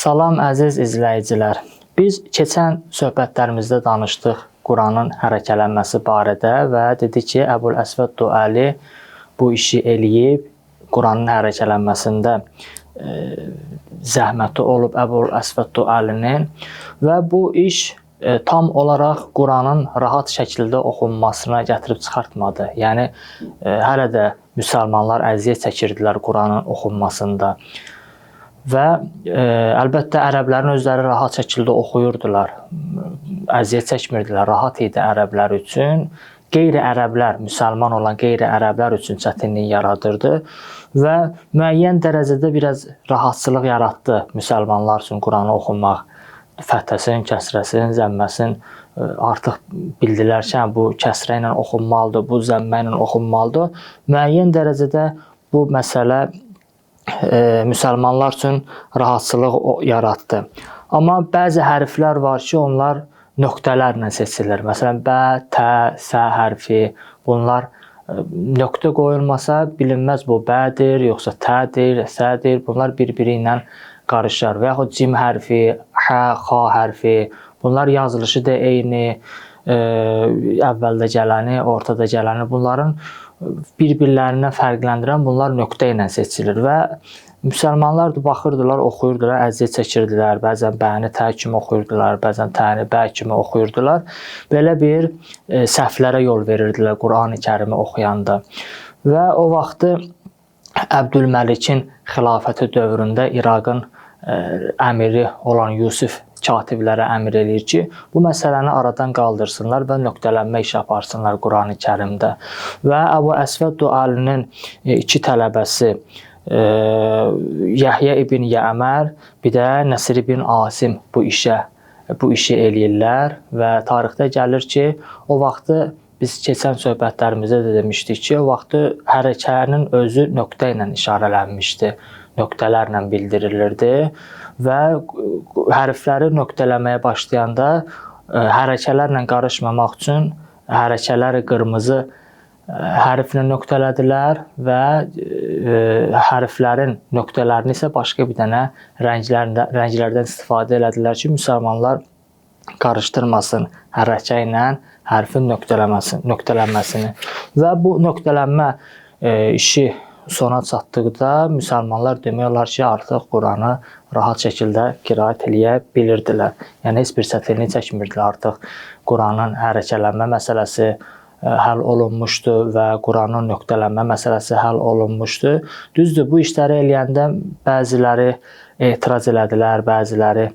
Salam əziz izləyicilər. Biz keçən söhbətlərimizdə danışdıq Quranın hərəkələnməsi barədə və dedik ki, Əbu'l-Əsvəd Duəli bu işi eləyib. Quranın hərəkələnməsində zəhməti olub Əbu'l-Əsvəd Duəlinin və bu iş tam olaraq Quranın rahat şəkildə oxunmasına gətirib çıxartmadı. Yəni, hələ də müsəlmanlar əziyyət çəkirdilər Quranın oxunmasında. Və əlbəttə ərəblərin özləri rahat şəkildə oxuyurdular, əziyyət çəkmirdilər, rahat idi ərəblər üçün. Qeyri-ərəblər, müsəlman olan qeyri-ərəblər üçün çətinlik yaradırdı və müəyyən dərəcədə biraz rahatçılıq yaratdı müsəlmanlar üçün Quranı oxumaq. Fəthəsin, kəsrəsin, zəmməsin artıq bildilər ki, bu kəsrə ilə oxunmalıdır, bu zəmmə ilə oxunmalıdır. Müəyyən dərəcədə bu məsələ müsəlmanlar üçün rahatçılıq yaratdı. Amma bəzi hərflər var ki, onlar nöqtələrlə seçilir. Məsələn, bə, tə, sə hərfi. Bunlar nöqtə qoyulmasa bilinməz bu bədir, yoxsa tədir, sədir. Bunlar bir-biri ilə qarışar. Və yaxud cim hərfi, hə, xa hərfi. Bunlar yazılışı da eyni, əvvəldə gələni, ortada gələni. Bunların bir-birlərindən fərqləndirən bunlar nöqtə ilə seçilir və müsəlmanlar da baxırdılar, oxuyurdular, əziyyət çəkirdilər. Bəzən bəni tə kimi oxuyurdular, bəzən təni bə kimi oxuyurdular. Belə bir səhvlərə yol verirdilər Qurani Kərimi oxuyanda. Və o vaxtı Əbdülməlikin xilafəti dövründə İraqın əmiri olan Yusif katiblərə əmr eləyir ki, bu məsələni aradan qaldırsınlar və nöqtələnmə işi aparsınlar Qurani Kərimdə. Və Əbu'l-Əsvəd Duəlinin iki tələbəsi Yəhyə ibn Yəmər, bir də Nəsir ibn Asim bu işi eləyirlər və tarixdə gəlir ki, o vaxtı biz keçən söhbətlərimizdə də demişdik ki, o vaxtı hərəkənin özü nöqtə ilə işarələnmişdi, nöqtələrlə bildirilirdi və hərfləri nöqtələməyə başlayanda hərəkələrlə qarışmamaq üçün hərəkələri qırmızı hərflə nöqtələdilər və hərflərin nöqtələrini isə başqa bir dənə rənglərdən istifadə elədilər ki, müsəlmanlar qarışdırmasın hərəkə ilə hərfin nöqtələnməsini. Və bu nöqtələnmə işi sona çatdıqda müsəlmanlar demək olar ki, artıq Quranı rahat şəkildə qiraət eləyə bilirdilər. Yəni, heç bir çətinlik çəkmirdilər artıq. Quranın hərəkələnmə məsələsi həll olunmuşdu və Quranın nöqtələnmə məsələsi həll olunmuşdu. Düzdür, bu işləri eləyəndə bəziləri etiraz elədilər, bəziləri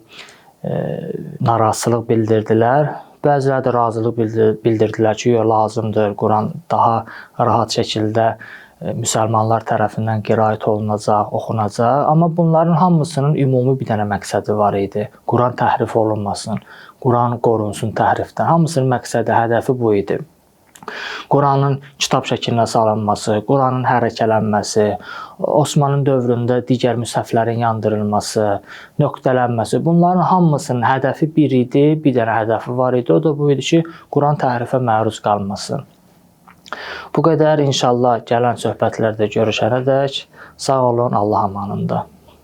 narazılıq bildirdilər. Bəziləri də razılıq bildirdilər ki, lazımdır, Quran daha rahat şəkildə müsəlmanlar tərəfindən qiraət olunacaq, oxunacaq. Amma bunların hamısının ümumi bir dənə məqsədi var idi. Quran təhrif olunmasın, Quran qorunsun təhrifdən. Hamısının məqsədi, hədəfi bu idi. Quranın kitab şəklinə salınması, Quranın hərəkələnməsi, Osmanlı dövründə digər müshəflərin yandırılması, nöqtələnməsi, bunların hamısının hədəfi bir idi, bir dənə hədəfi var idi. O da bu idi ki, Quran təhrifə məruz qalmasın. Bu qədər, inşallah gələn söhbətlərdə görüşənədək sağ olun, Allah amanında.